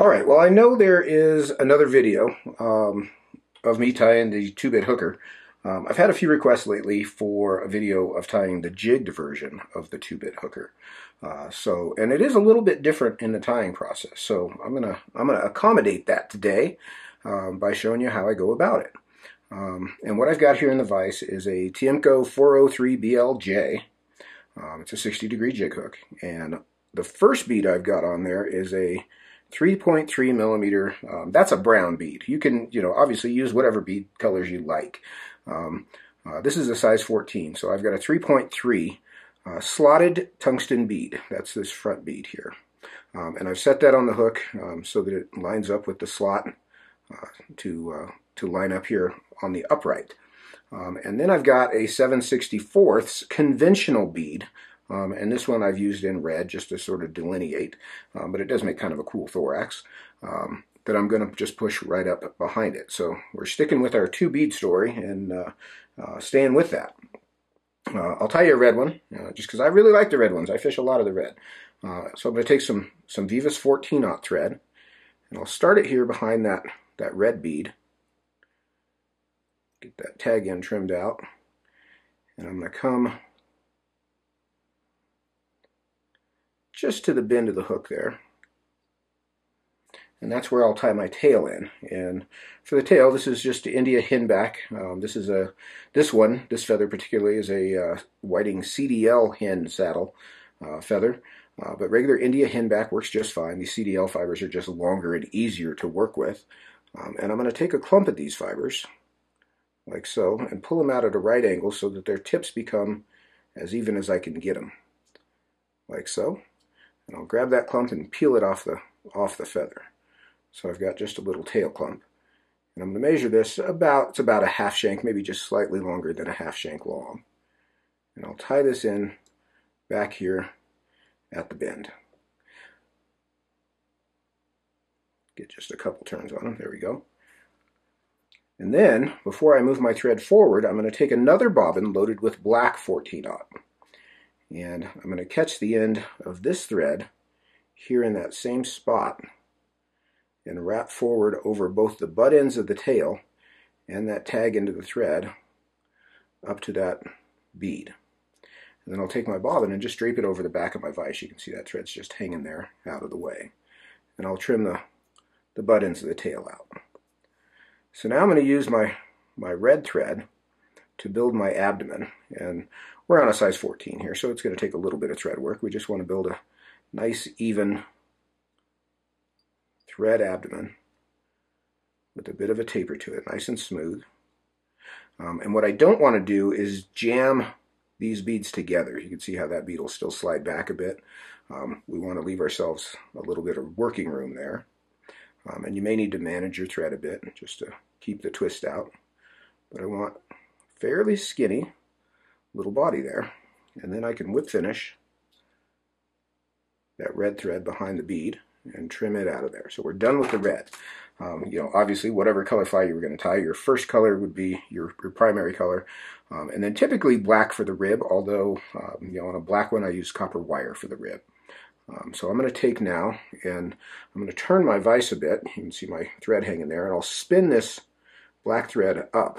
All right, well, I know there is another video of me tying the 2-bit hooker. I've had a few requests lately for a video of tying the jigged version of the 2-bit hooker. And it is a little bit different in the tying process. So I'm gonna accommodate that today by showing you how I go about it. And what I've got here in the vise is a Tiemco 403 BLJ. It's a 60-degree jig hook, and the first bead I've got on there is a 3.3 millimeter. That's a brown bead. You can, obviously use whatever bead colors you like. This is a size 14, so I've got a 3.3 slotted tungsten bead. That's this front bead here. And I've set that on the hook so that it lines up with the slot to line up here on the upright. And then I've got a 7/64 conventional bead. And this one I've used in red just to sort of delineate, but it does make kind of a cool thorax that I'm going to just push right up behind it. So we're sticking with our 2-bead story and staying with that. I'll tie you a red one just because I really like the red ones. I fish a lot of the red. So I'm going to take some Vivus 14-aught thread, and I'll start it here behind that red bead. Get that tag end trimmed out, and I'm going to come just to the bend of the hook there, and that's where I'll tie my tail in. And for the tail, this is just India henback. This feather particularly is a Whiting CDL hen saddle feather, but regular India henback works just fine. These CDL fibers are just longer and easier to work with. And I'm going to take a clump of these fibers like so and pull them out at a right angle so that their tips become as even as I can get them, like so. And I'll grab that clump and peel it off the feather. So I've got just a little tail clump. And I'm going to measure this it's about a half shank, maybe just slightly longer than a half shank long. And I'll tie this in back here at the bend. Get just a couple turns on them. There we go. And then, before I move my thread forward, I'm going to take another bobbin loaded with black 14-aught. And I'm going to catch the end of this thread here in that same spot and wrap forward over both the butt ends of the tail and that tag end of the thread up to that bead. And then I'll take my bobbin and just drape it over the back of my vise. You can see that thread's just hanging there out of the way. And I'll trim the butt ends of the tail out. So now I'm going to use my red thread to build my abdomen. And we're on a size 14 here, so it's going to take a little bit of thread work. We just want to build a nice, even thread abdomen with a bit of a taper to it, nice and smooth. And what I don't want to do is jam these beads together. You can see how that bead will still slide back a bit. We want to leave ourselves a little bit of working room there. And you may need to manage your thread a bit just to keep the twist out. But I want fairly skinny little body there. And then I can whip finish that red thread behind the bead and trim it out of there. So we're done with the red. Obviously, whatever color fly you were going to tie, your first color would be your primary color. And then typically black for the rib, although, on a black one I use copper wire for the rib. So I'm going to take now, and I'm going to turn my vise a bit. You can see my thread hanging there, and I'll spin this black thread up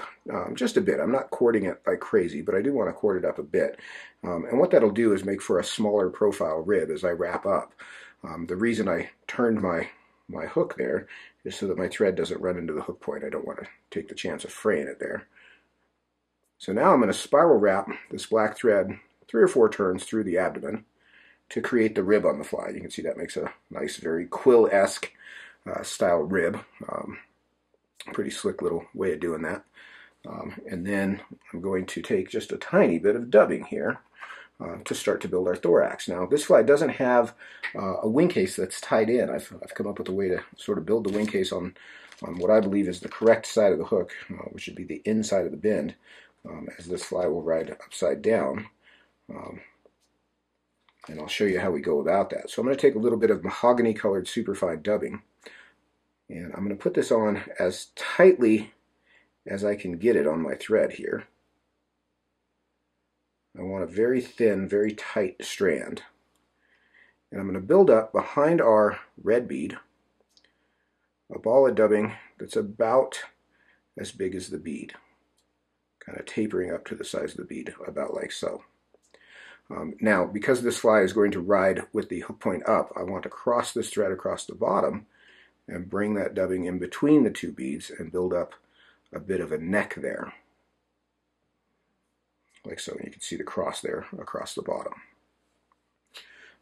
just a bit. I'm not cording it like crazy, but I do want to cord it up a bit. And what that'll do is make for a smaller profile rib as I wrap up. The reason I turned my hook there is so that my thread doesn't run into the hook point. I don't want to take the chance of fraying it there. So now I'm going to spiral wrap this black thread 3 or 4 turns through the abdomen to create the rib on the fly. You can see that makes a nice, very quill-esque style rib. Pretty slick little way of doing that. And then I'm going to take just a tiny bit of dubbing here to start to build our thorax. Now, this fly doesn't have a wing case that's tied in. I've come up with a way to sort of build the wing case on what I believe is the correct side of the hook, which would be the inside of the bend, as this fly will ride upside down. And I'll show you how we go about that. So I'm going to take a little bit of mahogany colored superfine dubbing, and I'm going to put this on as tightly as I can get it on my thread here. I want a very thin, very tight strand. And I'm going to build up behind our red bead a ball of dubbing that's about as big as the bead, kind of tapering up to the size of the bead, about like so. Now, because this fly is going to ride with the hook point up, I want to cross this thread across the bottom and bring that dubbing in between the two beads and build up a bit of a neck there. Like so. You can see the cross there across the bottom.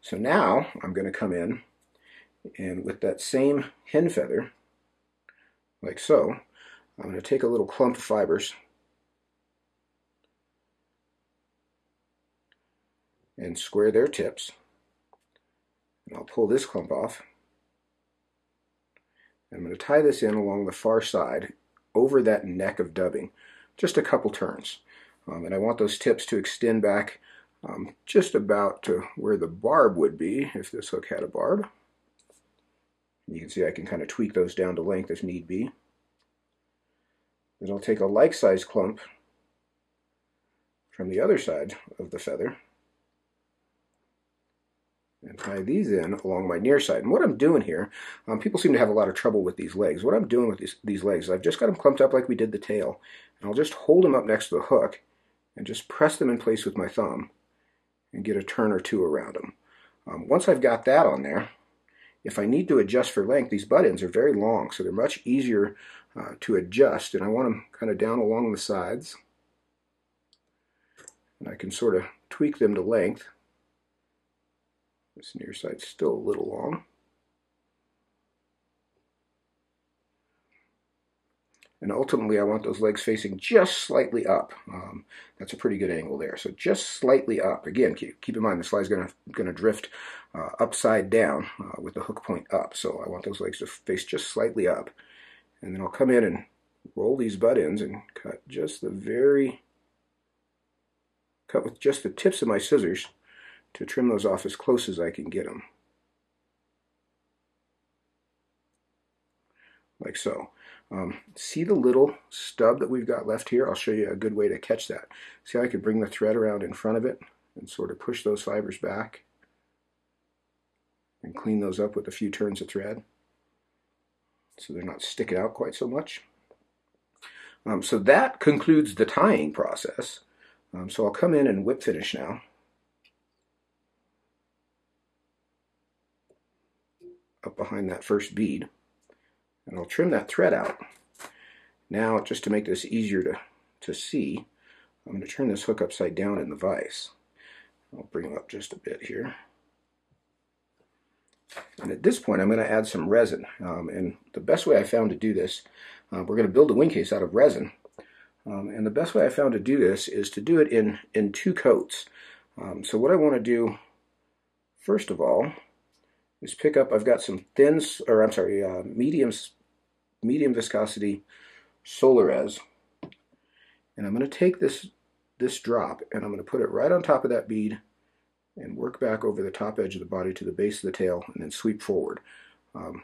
So now I'm going to come in and with that same hen feather, like so, I'm going to take a little clump of fibers and square their tips. And I'll pull this clump off. I'm going to tie this in along the far side over that neck of dubbing, just a couple turns. And I want those tips to extend back just about to where the barb would be if this hook had a barb. You can see I can kind of tweak those down to length if need be. Then I'll take a like-sized clump from the other side of the feather and tie these in along my near side. And what I'm doing here, people seem to have a lot of trouble with these legs. What I'm doing with these legs is I've just got them clumped up like we did the tail. And I'll just hold them up next to the hook and just press them in place with my thumb and get a turn or two around them. Once I've got that on there, if I need to adjust for length, these butt ends are very long, so they're much easier to adjust. And I want them kind of down along the sides. And I can sort of tweak them to length. This near side's still a little long. And ultimately I want those legs facing just slightly up. That's a pretty good angle there. So just slightly up. Again, keep in mind this fly's going to drift upside down with the hook point up. So I want those legs to face just slightly up. And then I'll come in and roll these butt ends and cut with just the tips of my scissors to trim those off as close as I can get them. Like so. See the little stub that we've got left here? I'll show you a good way to catch that. See how I could bring the thread around in front of it and sort of push those fibers back and clean those up with a few turns of thread so they're not sticking out quite so much. So that concludes the tying process. So I'll come in and whip finish now. Up behind that first bead. And I'll trim that thread out. Now, just to make this easier to see, I'm going to turn this hook upside down in the vise. I'll bring them up just a bit here. And at this point, I'm going to add some resin. And the best way I found to do this, we're going to build a wing case out of resin. And the best way I found to do this is to do it in two coats. So what I want to do, first of all, is pick up, I've got some medium viscosity Solarez. And I'm going to take this drop and I'm going to put it right on top of that bead and work back over the top edge of the body to the base of the tail and then sweep forward. And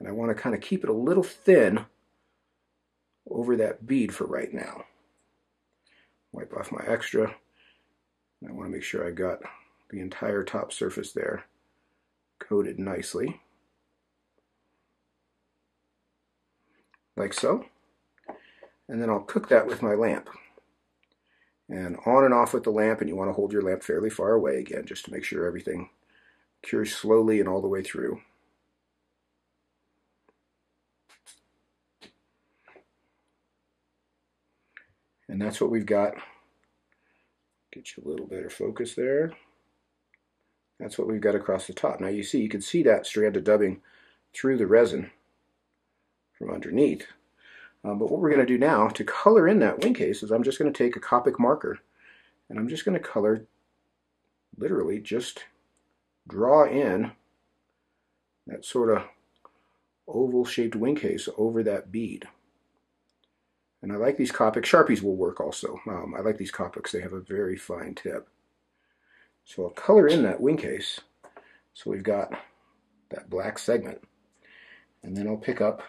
I want to kind of keep it a little thin over that bead for right now. Wipe off my extra. I want to make sure I got the entire top surface there coated nicely, like so. And then I'll cook that with my lamp. And on and off with the lamp, and you want to hold your lamp fairly far away again, just to make sure everything cures slowly and all the way through. And that's what we've got. Get you a little better focus there. That's what we've got across the top. Now you can see that strand of dubbing through the resin from underneath. But what we're going to do now to color in that wing case is I'm just going to take a Copic marker and I'm just going to color, literally just draw in that sort of oval shaped wing case over that bead. And I like these Copic. Sharpies will work also. I like these Copics. They have a very fine tip. So I'll color in that wing case so we've got that black segment. And then I'll pick up,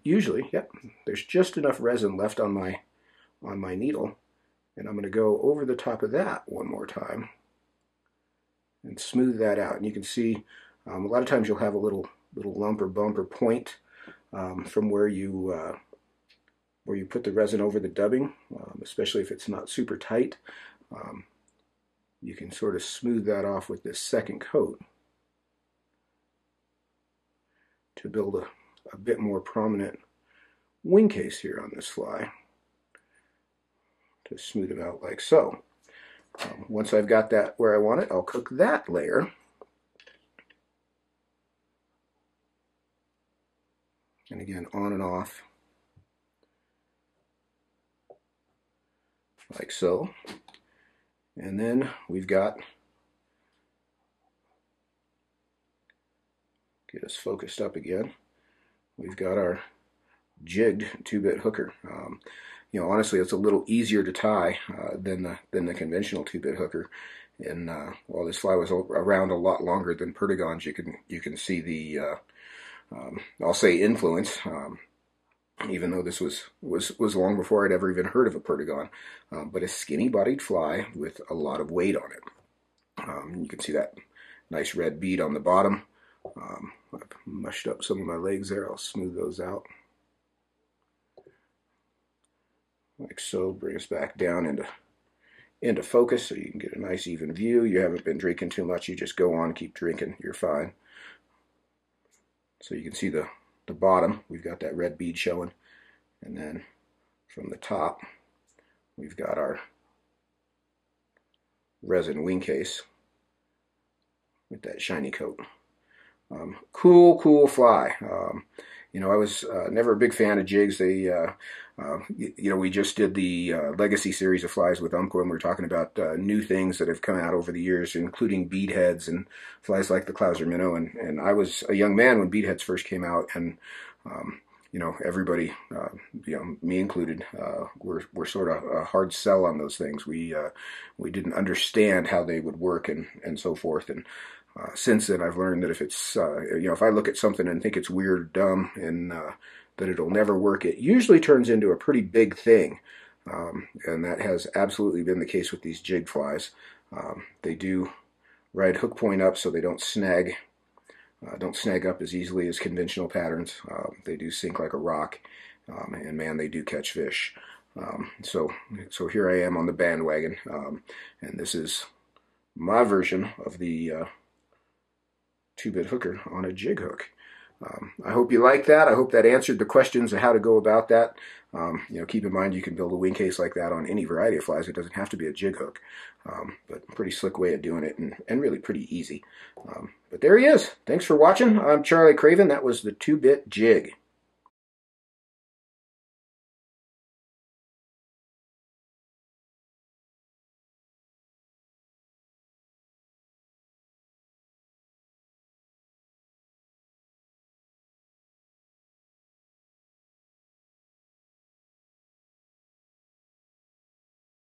usually, there's just enough resin left on my needle. And I'm going to go over the top of that one more time and smooth that out. And you can see a lot of times you'll have a little lump or bump or point from where you put the resin over the dubbing, especially if it's not super tight. You can sort of smooth that off with this second coat to build a bit more prominent wing case here on this fly. To smooth it out like so. Once I've got that where I want it, I'll cook that layer. And again, on and off, like so. And then we've got, get us focused up again, we've got our jigged 2-bit hooker. You know, honestly, it's a little easier to tie than the conventional 2-bit hooker. And while this fly was around a lot longer than Perdigons, you can see the I'll say influence. Even though this was long before I'd ever even heard of a Perdigon, but a skinny-bodied fly with a lot of weight on it. You can see that nice red bead on the bottom. I've mushed up some of my legs there. I'll smooth those out. Like so. Bring us back down into focus so you can get a nice even view. You haven't been drinking too much. You just go on, keep drinking. You're fine. So you can see the bottom. We've got that red bead showing. And then from the top, we've got our resin wing case with that shiny coat. Cool fly. You know, I was never a big fan of jigs. They, you know, we just did the Legacy series of flies with Umpqua, and we were talking about new things that have come out over the years, including bead heads and flies like the Clouser minnow. And I was a young man when bead heads first came out, and you know, everybody, you know, me included, were sort of a hard sell on those things. We didn't understand how they would work and so forth. And since then, I've learned that if it's, you know, if I look at something and think it's weird or dumb and that it'll never work, it usually turns into a pretty big thing. And that has absolutely been the case with these jig flies. They do ride hook point up so they don't snag up as easily as conventional patterns. They do sink like a rock, and man, they do catch fish. So here I am on the bandwagon, and this is my version of the 2-bit hooker on a jig hook. I hope you like that. I hope that answered the questions of how to go about that. You know, keep in mind you can build a wing case like that on any variety of flies. It doesn't have to be a jig hook, but pretty slick way of doing it, and really pretty easy. But there he is. Thanks for watching. I'm Charlie Craven. That was the 2-bit jig.